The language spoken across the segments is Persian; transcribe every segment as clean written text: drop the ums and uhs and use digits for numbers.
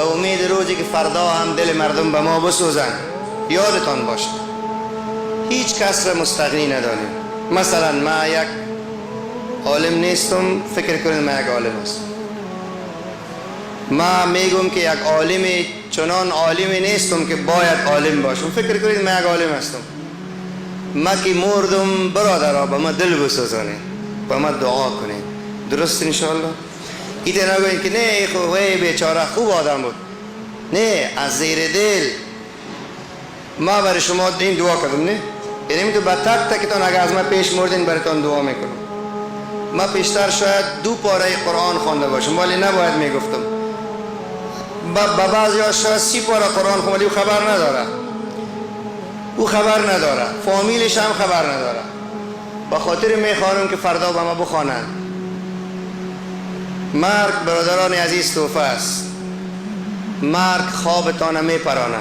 به امید روزی که فردا هم دل مردم به ما بسوزن. یادتان باشه هیچ کس را مستغنی ندانیم. مثلا ما یک عالم نیستم، فکر کنید ما یک عالم هستم. ما میگم که یک عالم چنان عالمی نیستم که باید عالم باشم، فکر کنید ما یک عالم هستم. ما که مردم برادرها به ما دل بسوزانید، به ما دعا کنید. درست انشاءالله؟ ایده نگوید که نه خوبه بیچاره خوب آدم بود. نه، از زیر دل ما برای شما این دعا کردم. نه یعنی تو با تک تکتان اگر از ما پیش مردین براتون دعا میکنم. ما پیشتر شاید 2 پاره قرآن خوانده باشم ولی نباید میگفتم. با بعضی ها شاید 30 پاره قرآن خوانده ولی او خبر نداره. او خبر نداره، فامیلش هم خبر نداره. با خاطر میخوانم که فردا به ما بخوانند. مرگ برادران عزیز توفه است. مرگ خوابتان میپرانه.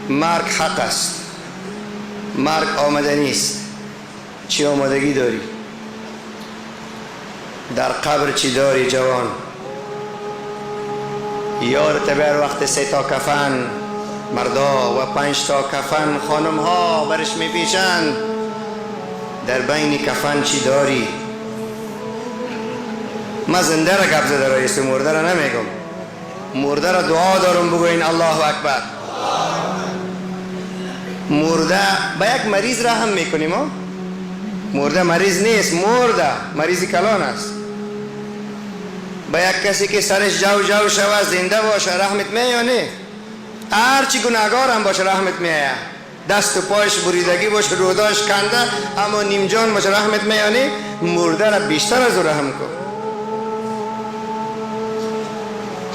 مرگ حق است. مرگ آمده نیست. چی آمادگی داری؟ در قبر چی داری جوان؟ یادت بر وقت 3 تا کفن مردا و 5 تا کفن خانم ها برش میپیچند. در بین کفن چی داری؟ ما زنده را گپ زده رایست، مرده را نمیگم. مرده را دعا دارم بگوین الله اکبر. مرده با یک مریض را هم میکنیم ها. مرده مریض نیست، مرده مریض کلان است. با یک کسی که سرش جو جو شود زنده باشه رحمت میانه. هرچی گناهگار هم باشه رحمت میایه. دست و پایش بریدگی باشه، روداش کنده اما نیم جان باشه رحمت میانه. مرده را بیشتر از رحم کن.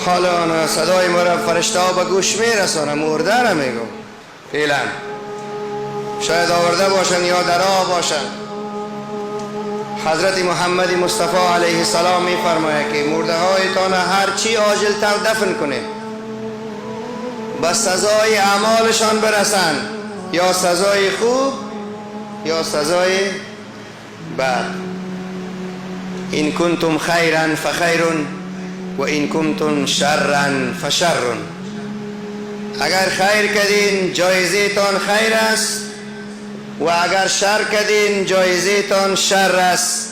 حالا صدای ما را فرشته ها به گوش میرسانه. مرده را میگم فعلا شاید آورده باشن یا در راه باشن. حضرت محمد مصطفی علیه السلام می فرماید که مرده هایتان هر چی عاجل تر دفن کنه به سزای اعمالشان برسن، یا سزای خوب یا سزای بد. این کنتم خیرا فخیر و این کنتم شرا فشر. اگر خیر کردین جایزه تان خیر است و اگر شر کردین جایزه تان شر است،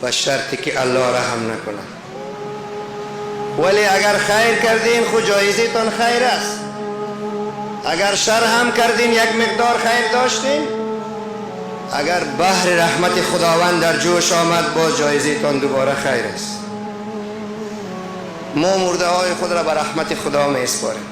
و شرطی که الله رحم نکنه. ولی اگر خیر کردین خود جایزه تان خیر است. اگر شر هم کردین یک مقدار خیر داشتین. اگر بحر رحمت خداوند در جوش آمد باز جایزه تان دوباره خیر است. ما مرده های خود را به رحمت خدا می اسپاریم.